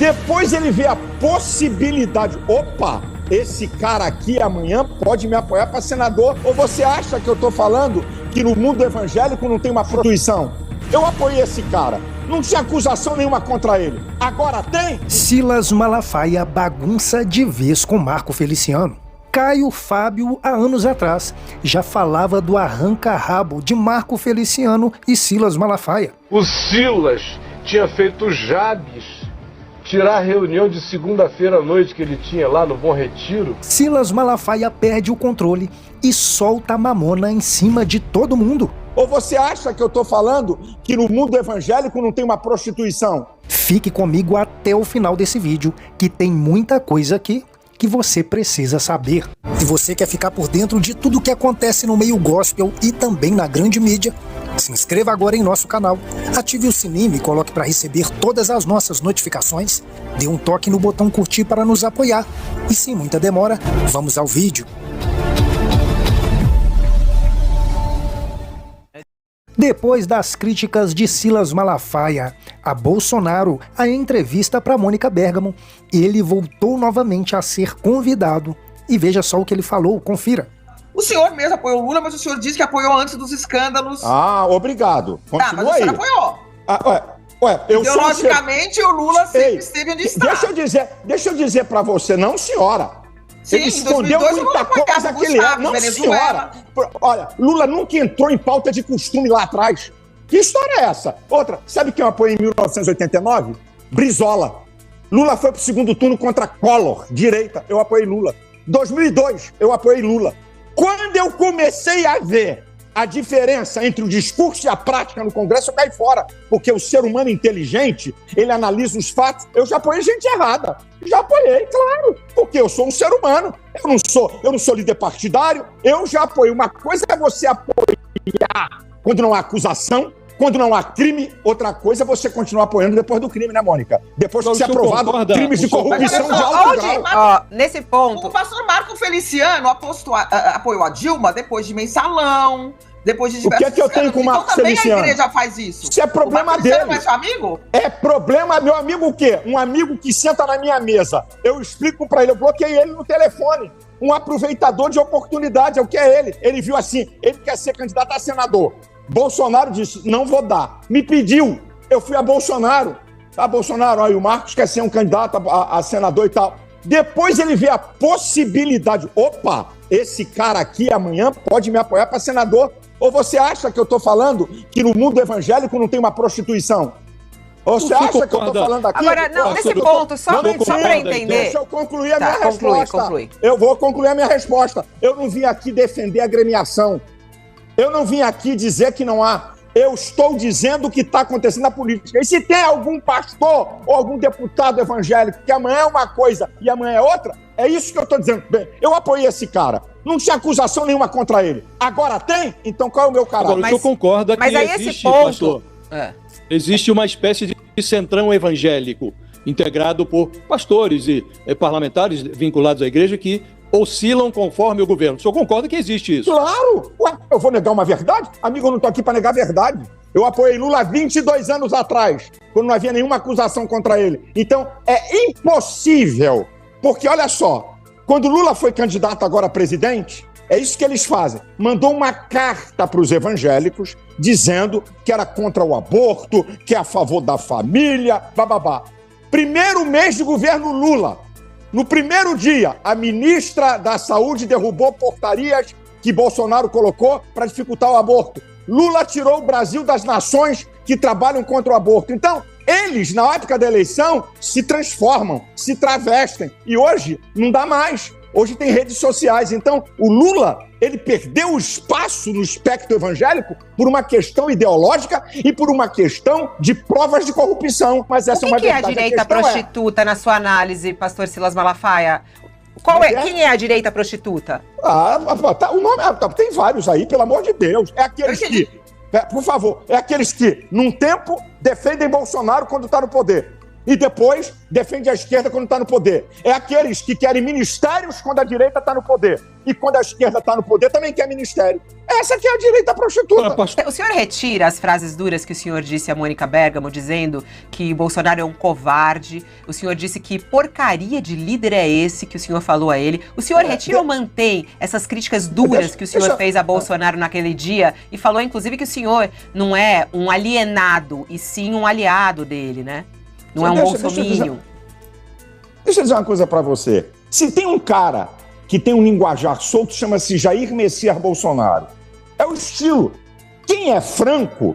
Depois ele vê a possibilidade, opa, esse cara aqui amanhã pode me apoiar para senador. Ou você acha que eu estou falando que no mundo evangélico não tem uma prostituição? Eu apoiei esse cara. Não tinha acusação nenhuma contra ele. Agora tem? Silas Malafaia bagunça de vez com Marco Feliciano. Caio Fábio, há anos atrás, já falava do arranca-rabo de Marco Feliciano e Silas Malafaia. O Silas tinha feito Jabes tirar a reunião de segunda-feira à noite que ele tinha lá no Bom Retiro. Silas Malafaia perde o controle e solta a mamona em cima de todo mundo. Ou você acha que eu estou falando que no mundo evangélico não tem uma prostituição? Fique comigo até o final desse vídeo, que tem muita coisa aqui que você precisa saber. Se você quer ficar por dentro de tudo o que acontece no meio gospel e também na grande mídia, se inscreva agora em nosso canal, ative o sininho e coloque para receber todas as nossas notificações, dê um toque no botão curtir para nos apoiar. E sem muita demora, vamos ao vídeo. Depois das críticas de Silas Malafaia a Bolsonaro, a entrevista para Mônica Bergamo, ele voltou novamente a ser convidado. E veja só o que ele falou, confira. O senhor mesmo apoiou o Lula, mas o senhor disse que apoiou antes dos escândalos. Ah, obrigado. Continua mas o aí. senhor apoiou. Ideologicamente, o Lula sempre esteve onde está. Deixa eu dizer para você, não, senhora. Sim, ele escondeu muita coisa que ele é. Não, senhora. Olha, Lula nunca entrou em pauta de costume lá atrás. Que história é essa? Outra, sabe quem eu apoiei em 1989? Brizola. Lula foi pro segundo turno contra Collor, direita. Eu apoiei Lula. 2002, eu apoiei Lula. Quando eu comecei a ver a diferença entre o discurso e a prática no Congresso, eu caí fora. Porque o ser humano inteligente, ele analisa os fatos. Eu já apoiei gente errada. Já apoiei, claro. Porque eu sou um ser humano. Eu não sou líder partidário. Eu já apoiei. Uma coisa é você apoiar quando não há acusação, quando não há crime. Outra coisa é você continuar apoiando depois do crime, né, Mônica? Depois que ser aprovado crimes de corrupção de alto grau. Nesse ponto... O pastor Marco Feliciano apoiou a Dilma depois de mensalão, depois de diversos... O que é que eu tenho com o Marco Feliciano? Então também a igreja faz isso. Isso é problema dele. Não é seu amigo? É problema, meu amigo o quê? Um amigo que senta na minha mesa. Eu explico pra ele, eu bloqueei ele no telefone. Um aproveitador de oportunidade, é o que é ele. Ele viu assim, ele quer ser candidato a senador. Bolsonaro disse, não vou dar. Me pediu, eu fui a Bolsonaro. Tá, Bolsonaro, ó, e o Marcos quer ser um candidato a senador e tal. Depois ele vê a possibilidade, opa, esse cara aqui amanhã pode me apoiar para senador. Ou você acha que eu estou falando que no mundo evangélico não tem uma prostituição? Ou você acha que eu estou falando aqui? Agora, não, nesse ponto, só para entender... Deixa eu concluir a minha resposta. Conclui. Eu vou concluir a minha resposta. Eu não vim aqui defender a agremiação. Eu não vim aqui dizer que não há. Eu estou dizendo o que está acontecendo na política. E se tem algum pastor ou algum deputado evangélico que amanhã é uma coisa e amanhã é outra, é isso que eu estou dizendo. Bem, eu apoiei esse cara. Não tinha acusação nenhuma contra ele. Agora tem? Então qual é o meu caráter? Agora, o senhor concorda que existe, pastor, existe uma espécie de centrão evangélico integrado por pastores e parlamentares vinculados à igreja que oscilam conforme o governo. O senhor concorda que existe isso? Claro! Ué, eu vou negar uma verdade? Amigo, eu não estou aqui para negar a verdade. Eu apoiei Lula há 22 anos atrás, quando não havia nenhuma acusação contra ele. Então, é impossível, porque olha só, quando Lula foi candidato agora a presidente, é isso que eles fazem. Mandou uma carta para os evangélicos dizendo que era contra o aborto, que é a favor da família, bababá. Primeiro mês de governo Lula. No primeiro dia, a ministra da Saúde derrubou portarias que Bolsonaro colocou para dificultar o aborto. Lula tirou o Brasil das nações que trabalham contra o aborto. Então, eles, na época da eleição, se transformam, se travestem. E hoje, não dá mais. Hoje tem redes sociais. Então, o Lula, ele perdeu o espaço no espectro evangélico por uma questão ideológica e por uma questão de provas de corrupção. Mas essa é uma verdade. O que é a direita prostituta, na sua análise, pastor Silas Malafaia? Quem é a direita prostituta? O nome, tem vários aí, pelo amor de Deus. É aqueles que, por favor, num tempo, defendem Bolsonaro quando está no poder. e depois defende a esquerda quando está no poder. É aqueles que querem ministérios quando a direita está no poder. E quando a esquerda está no poder, também quer ministério. Essa que é a direita prostituta. O senhor retira as frases duras que o senhor disse a Mônica Bergamo, dizendo que Bolsonaro é um covarde. O senhor disse que porcaria de líder é esse que o senhor falou a ele. O senhor retira ou mantém essas críticas duras que o senhor fez a Bolsonaro naquele dia? E falou, inclusive, que o senhor não é um alienado, e sim um aliado dele, né? Não é um bolsominion. Deixa eu dizer uma coisa pra você. Se tem um cara que tem um linguajar solto, chama-se Jair Messias Bolsonaro. É o estilo. Quem é franco,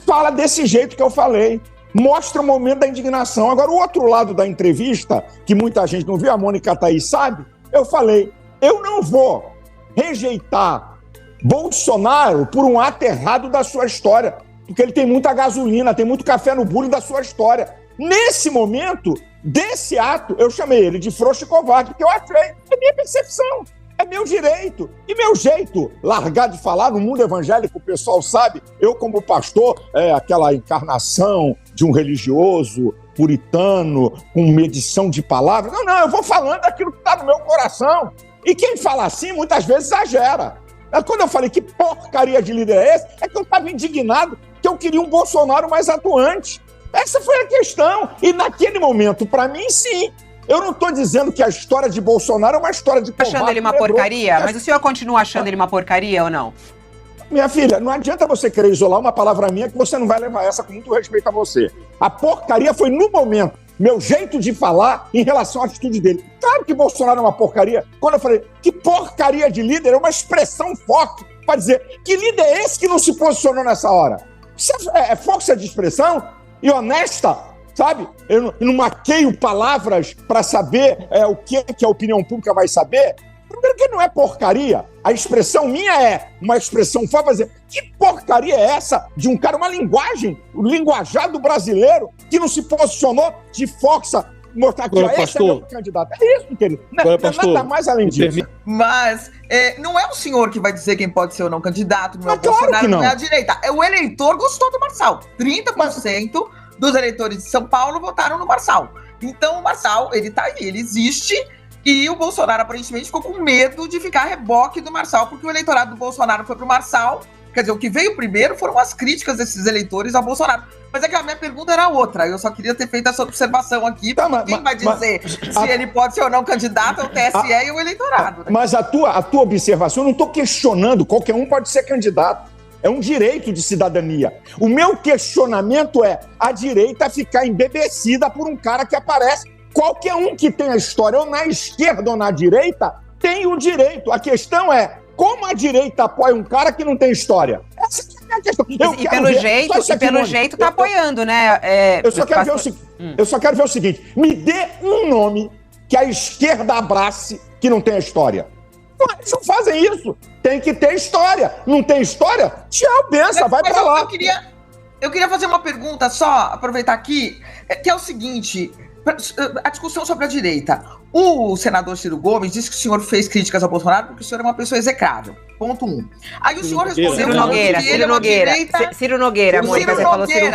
fala desse jeito que eu falei. Mostra o momento da indignação. Agora, o outro lado da entrevista, que muita gente não viu, a Mônica tá aí, sabe? Eu falei, eu não vou rejeitar Bolsonaro por um ato errado da sua história, porque ele tem muita gasolina, tem muito café no bule da sua história. Nesse momento, desse ato, eu chamei ele de frouxo e covarde, porque eu achei, é minha percepção, é meu direito. E meu jeito, largar de falar no mundo evangélico, o pessoal sabe, eu como pastor, aquela encarnação de um religioso puritano, com medição de palavras. Não, eu vou falando aquilo que está no meu coração. E quem fala assim, muitas vezes exagera. Quando eu falei que porcaria de líder é esse, é que eu estava indignado, que eu queria um Bolsonaro mais atuante. Essa foi a questão. E naquele momento, para mim, sim. Eu não estou dizendo que a história de Bolsonaro é uma história de covarde. Achando ele uma porcaria? Mas o senhor continua achando ele uma porcaria ou não? Minha filha, não adianta você querer isolar uma palavra minha que você não vai levar essa com muito respeito a você. A porcaria foi no momento, meu jeito de falar em relação à atitude dele. Claro que Bolsonaro é uma porcaria. Quando eu falei que porcaria de líder, é uma expressão forte para dizer que líder é esse que não se posicionou nessa hora. Isso é força de expressão e honesta, sabe? Eu não maqueio palavras para saber o que a opinião pública vai saber. Primeiro que não é porcaria. A expressão minha é uma expressão forte para dizer que porcaria é essa de um cara, uma linguagem, o linguajado brasileiro que não se posicionou de força, mostrar que esse é meu candidato. É isso, querido. Nada mais além disso. Mas não é o senhor que vai dizer quem pode ser ou não candidato, não é o claro Bolsonaro, não é a direita. O eleitor gostou do Marçal. 30% dos eleitores de São Paulo votaram no Marçal. Então o Marçal, ele tá aí, ele existe. E o Bolsonaro, aparentemente, ficou com medo de ficar a reboque do Marçal, porque o eleitorado do Bolsonaro foi pro Marçal. Quer dizer, o que veio primeiro foram as críticas desses eleitores ao Bolsonaro. Mas é que a minha pergunta era outra. Eu só queria ter feito essa observação aqui. Quem vai dizer se ele pode ser ou não candidato é o TSE e o eleitorado. Né? Mas a tua observação, eu não estou questionando. Qualquer um pode ser candidato. É um direito de cidadania. O meu questionamento é a direita ficar embebecida por um cara que aparece. Qualquer um que tem a história, ou na esquerda ou na direita, tem o direito. A questão é como a direita apoia um cara que não tem história. Essa é a questão. Pelo jeito tá apoiando, né? Eu só quero ver o seguinte. Me dê um nome que a esquerda abrace que não tem a história. Eles não fazem isso. Tem que ter história. Não tem história? Tchau, benção, vai pra lá. Eu queria fazer uma pergunta só, aproveitar aqui, que é o seguinte... A discussão sobre a direita. O senador Ciro Gomes disse que o senhor fez críticas ao Bolsonaro porque o senhor é uma pessoa execrável. Ponto 1. Aí o senhor respondeu... Ciro Nogueira, Mônica, você falou Ciro...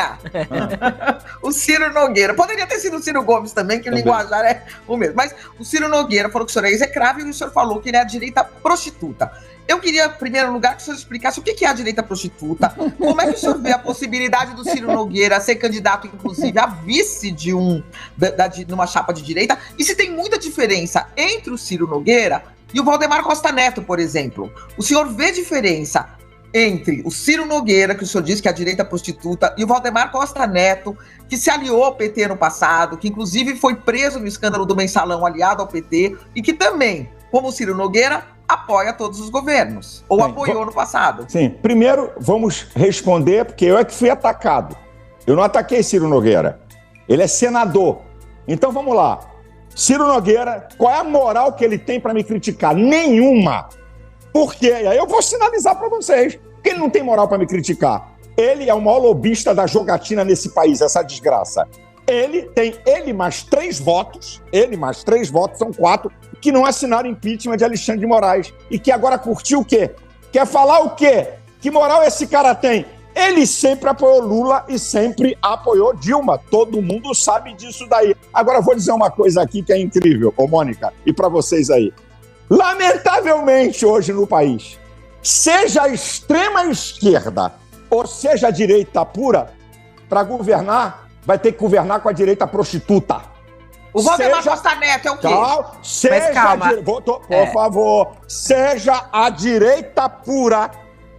O Ciro Nogueira. Poderia ter sido o Ciro Gomes também, que o linguajar é o mesmo. Mas o Ciro Nogueira falou que o senhor é execrável e o senhor falou que ele é a direita prostituta. Eu queria, em primeiro lugar, que o senhor explicasse o que é a direita prostituta, como é que o senhor vê a possibilidade do Ciro Nogueira ser candidato, inclusive, a vice de numa chapa de direita, e se tem muita diferença entre o Ciro Nogueira e o Valdemar Costa Neto, por exemplo. O senhor vê diferença entre o Ciro Nogueira, que o senhor disse que é a direita prostituta, e o Valdemar Costa Neto, que se aliou ao PT no passado, que inclusive foi preso no escândalo do mensalão aliado ao PT, e que também, como o Ciro Nogueira, apoia todos os governos, ou apoiou no passado. Sim, primeiro vamos responder, porque eu é que fui atacado. Eu não ataquei Ciro Nogueira. Ele é senador. Então vamos lá. Ciro Nogueira, qual é a moral que ele tem para me criticar? Nenhuma. Por quê? E aí eu vou sinalizar para vocês que ele não tem moral para me criticar. Ele é o maior lobista da jogatina nesse país, essa desgraça. Ele mais 3 votos, são 4, que não assinaram impeachment de Alexandre de Moraes. E que agora curtiu o quê? Quer falar o quê? Que moral esse cara tem? Ele sempre apoiou Lula e sempre apoiou Dilma. Todo mundo sabe disso daí. Agora, eu vou dizer uma coisa aqui que é incrível, ô Mônica, e para vocês aí. Lamentavelmente, hoje no país, seja a extrema esquerda ou seja a direita pura, para governar, vai ter que governar com a direita prostituta. O Valdemar Costa Neto é o quê? Por favor, seja a direita pura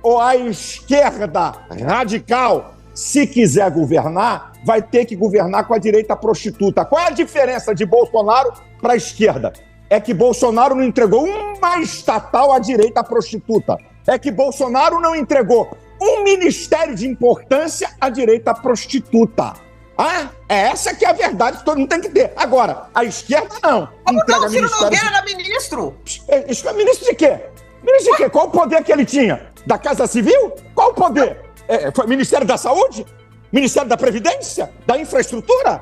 ou a esquerda radical, se quiser governar, vai ter que governar com a direita prostituta. Qual é a diferença de Bolsonaro para a esquerda? É que Bolsonaro não entregou uma estatal à direita prostituta. É que Bolsonaro não entregou um ministério de importância à direita prostituta. É essa que é a verdade que todo mundo tem que ter. Agora, a esquerda não. Como não? O Ciro Nogueira era ministro? Isso é ministro de quê? Ministro de quê? Qual o poder que ele tinha? Da Casa Civil? Qual o poder? Foi Ministério da Saúde? Ministério da Previdência? Da Infraestrutura?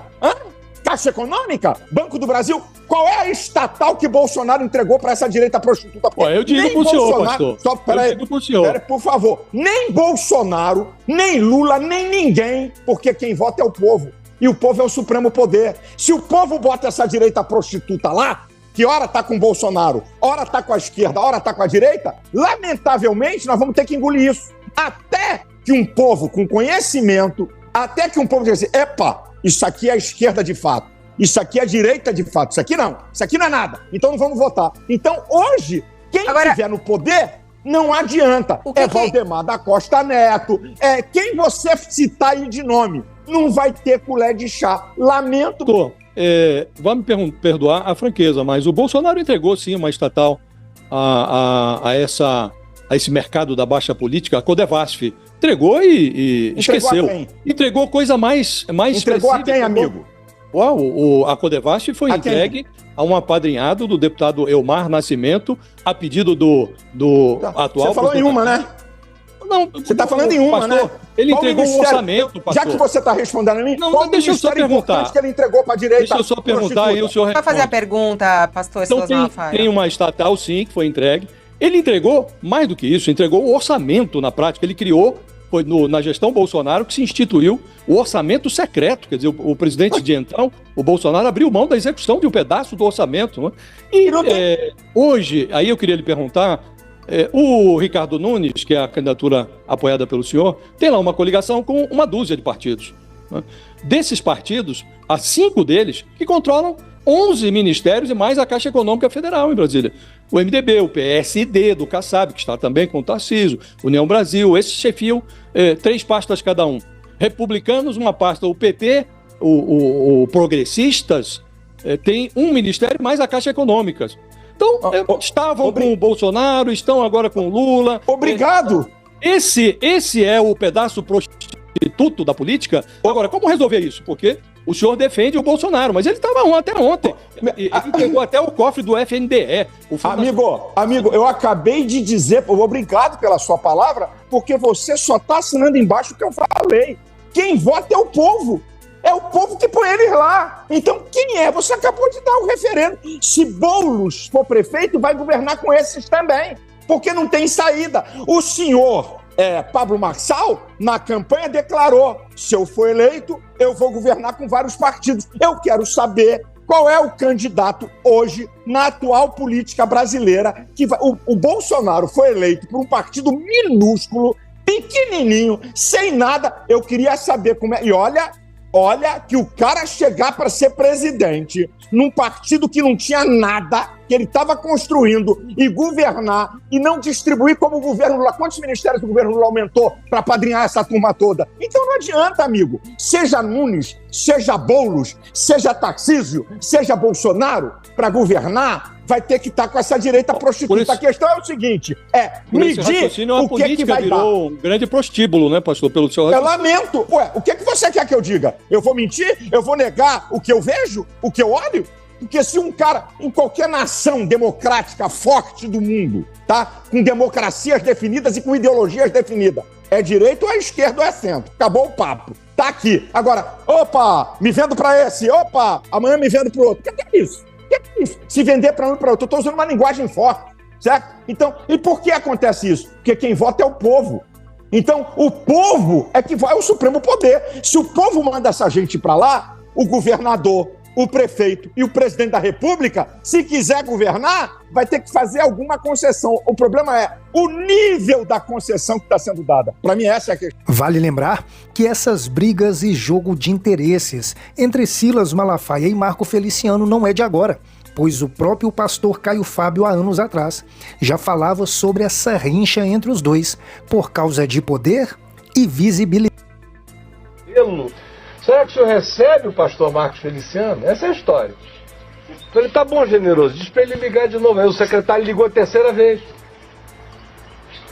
Caixa Econômica? Banco do Brasil? Qual é a estatal que Bolsonaro entregou para essa direita prostituta? Eu digo pro senhor, pastor. Peraí, por favor. Nem Bolsonaro, nem Lula, nem ninguém, porque quem vota é o povo. E o povo é o supremo poder. Se o povo bota essa direita prostituta lá, que ora tá com Bolsonaro, ora tá com a esquerda, ora tá com a direita, lamentavelmente nós vamos ter que engolir isso. Até que um povo com conhecimento, até que um povo diga assim, epa, isso aqui é a esquerda de fato, isso aqui é a direita de fato, isso aqui não é nada, então não vamos votar. Então hoje, quem estiver no poder, não adianta. Valdemar da Costa Neto, quem você citar aí de nome, não vai ter colher de chá. Lamento. Vai me perdoar a franqueza, mas o Bolsonaro entregou sim uma estatal a esse mercado da baixa política, a Codevasf. Entregou e esqueceu. Entregou coisa mais entregou a quem, amigo? A Codevasf foi entregue a um apadrinhado do deputado Elmar Nascimento, a pedido do atual... Você falou em uma, né? Não, você está falando em uma, pastor, né? Ele entregou um orçamento, pastor. Já que você está respondendo a mim, não, deixa eu só perguntar. Que ele entregou para a direita? Deixa eu só perguntar e o senhor responde. Vai fazer a pergunta, pastor. Então tem uma estatal, sim, que foi entregue. Ele entregou, mais do que isso, entregou o orçamento na prática. Ele criou, foi na gestão Bolsonaro, que se instituiu o orçamento secreto. Quer dizer, o presidente de então, o Bolsonaro, abriu mão da execução de um pedaço do orçamento. Né? E hoje, aí eu queria lhe perguntar... o Ricardo Nunes, que é a candidatura apoiada pelo senhor, tem lá uma coligação com uma dúzia de partidos. Né? Desses partidos, há 5 deles que controlam 11 ministérios e mais a Caixa Econômica Federal em Brasília. O MDB, o PSD do Kassab, que está também com o Tarcísio, União Brasil, esses chefiam 3 pastas cada um. Republicanos, uma pasta, o PP, o Progressistas, tem um ministério mais a Caixa Econômica. Então, estavam com o Bolsonaro, estão agora com o Lula. Obrigado! Esse é o pedaço prostituto da política. Agora, como resolver isso? Porque o senhor defende o Bolsonaro, mas ele estava até ontem. Ele pegou até o cofre do FNDE. Amigo, eu acabei de dizer, obrigado pela sua palavra, porque você só está assinando embaixo o que eu falei. Quem vota é o povo. É o povo que põe eles lá. Então, quem é? Você acabou de dar o referendo. Se Boulos for prefeito, vai governar com esses também, porque não tem saída. O senhor Pablo Marçal, na campanha, declarou: se eu for eleito, eu vou governar com vários partidos. Eu quero saber qual é o candidato hoje, na atual política brasileira, que vai... O Bolsonaro foi eleito por um partido minúsculo, pequenininho, sem nada. Eu queria saber como é... E olha que o cara chegar para ser presidente num partido que não tinha nada, que ele estava construindo, e governar, e não distribuir como o governo Lula. Quantos ministérios o governo Lula aumentou para apadrinhar essa turma toda? Então não adianta, amigo. Seja Nunes, seja Boulos, seja Tarcísio, seja Bolsonaro, para governar, vai ter que estar com essa direita prostituta. A questão é o seguinte, medir o que vai dar. Virou um grande prostíbulo, né, pastor, pelo seu raciocínio. Eu lamento. O que você quer que eu diga? Eu vou mentir? Eu vou negar o que eu vejo? O que eu olho? Porque se um cara, em qualquer nação democrática forte do mundo, tá? Com democracias definidas e com ideologias definidas, é direita ou é esquerda ou é centro. Acabou o papo. Tá aqui. Agora, me vendo para esse, amanhã me vendo para o outro. O que é isso? Se vender para um e para outro. Eu estou usando uma linguagem forte, certo? Então, e por que acontece isso? Porque quem vota é o povo. Então, o povo é que vai ao Supremo Poder. Se o povo manda essa gente para lá, o governador, o prefeito e o presidente da República, se quiser governar, vai ter que fazer alguma concessão. O problema é o nível da concessão que está sendo dada. Para mim, essa é a questão. Vale lembrar que essas brigas e jogo de interesses entre Silas Malafaia e Marco Feliciano não é de agora, pois o próprio pastor Caio Fábio, há anos atrás, já falava sobre essa rincha entre os dois, por causa de poder e visibilidade. Será que o senhor recebe o pastor Marcos Feliciano? Essa é a história. Então ele tá bom, generoso, diz para ele ligar de novo. Aí o secretário ligou a terceira vez.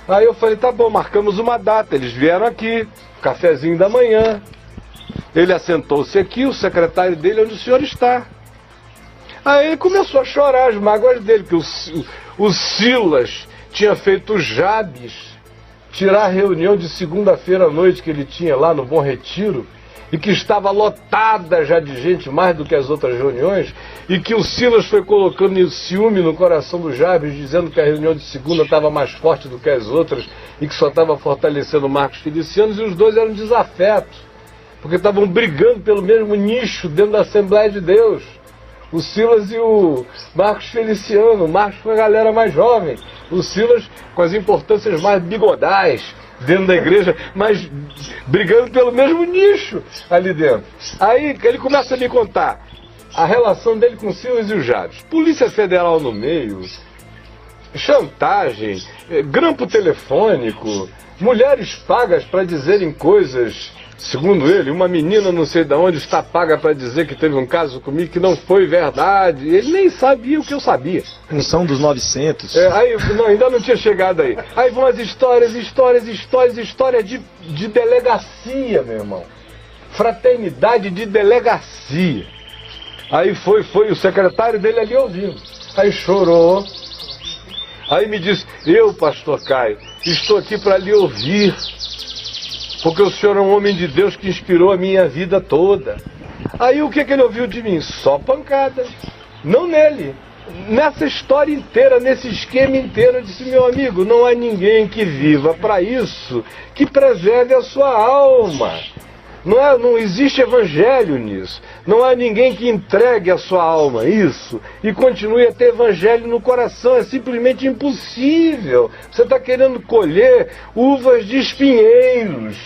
Aí eu falei, tá bom, marcamos uma data. Eles vieram aqui, cafezinho da manhã. Ele assentou-se aqui, o secretário dele, onde o senhor está. Aí ele começou a chorar as mágoas dele, que o Silas tinha feito o Jabes tirar a reunião de segunda-feira à noite que ele tinha lá no Bom Retiro, e que estava lotada já de gente, mais do que as outras reuniões, e que o Silas foi colocando ciúme no coração do Jabes, dizendo que a reunião de segunda estava mais forte do que as outras, e que só estava fortalecendo o Marcos Feliciano, e os dois eram desafetos, porque estavam brigando pelo mesmo nicho dentro da Assembleia de Deus. O Silas e o Marcos Feliciano. O Marcos com a galera mais jovem, o Silas com as importâncias mais bigodais dentro da igreja, mas brigando pelo mesmo nicho ali dentro. Aí ele começa a me contar a relação dele com o Silas e o Jabes. Polícia Federal no meio, chantagem, grampo telefônico, mulheres pagas para dizerem coisas, segundo ele, uma menina não sei de onde está paga para dizer que teve um caso comigo que não foi verdade. Ele nem sabia o que eu sabia. Função dos 900. Aí, não, ainda não tinha chegado aí. Aí vão as histórias de delegacia, meu irmão. Fraternidade de delegacia. Aí foi o secretário dele ali ouvindo. Aí chorou. Aí me disse, eu, pastor Caio, estou aqui para lhe ouvir, porque o senhor é um homem de Deus que inspirou a minha vida toda. Aí o que ele ouviu de mim? Só pancada. Não nele. Nessa história inteira, nesse esquema inteiro, eu disse, meu amigo, não há ninguém que viva para isso, que preserve a sua alma. Não existe evangelho nisso. Não há ninguém que entregue a sua alma a isso e continue a ter evangelho no coração. É simplesmente impossível. Você está querendo colher uvas de espinheiros.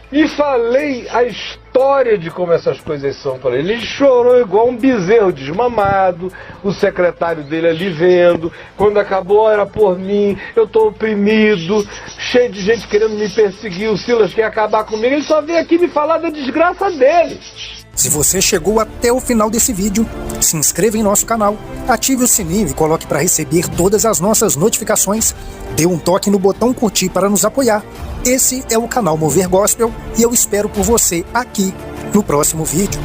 E falei a história de como essas coisas são para ele. Ele chorou igual um bezerro desmamado, o secretário dele ali vendo. Quando acabou, era por mim, eu estou oprimido, cheio de gente querendo me perseguir, o Silas quer acabar comigo. Ele só veio aqui me falar da desgraça dele. Se você chegou até o final desse vídeo, se inscreva em nosso canal, ative o sininho e coloque para receber todas as nossas notificações. Dê um toque no botão curtir para nos apoiar. Esse é o canal Mover Gospel e eu espero por você aqui no próximo vídeo.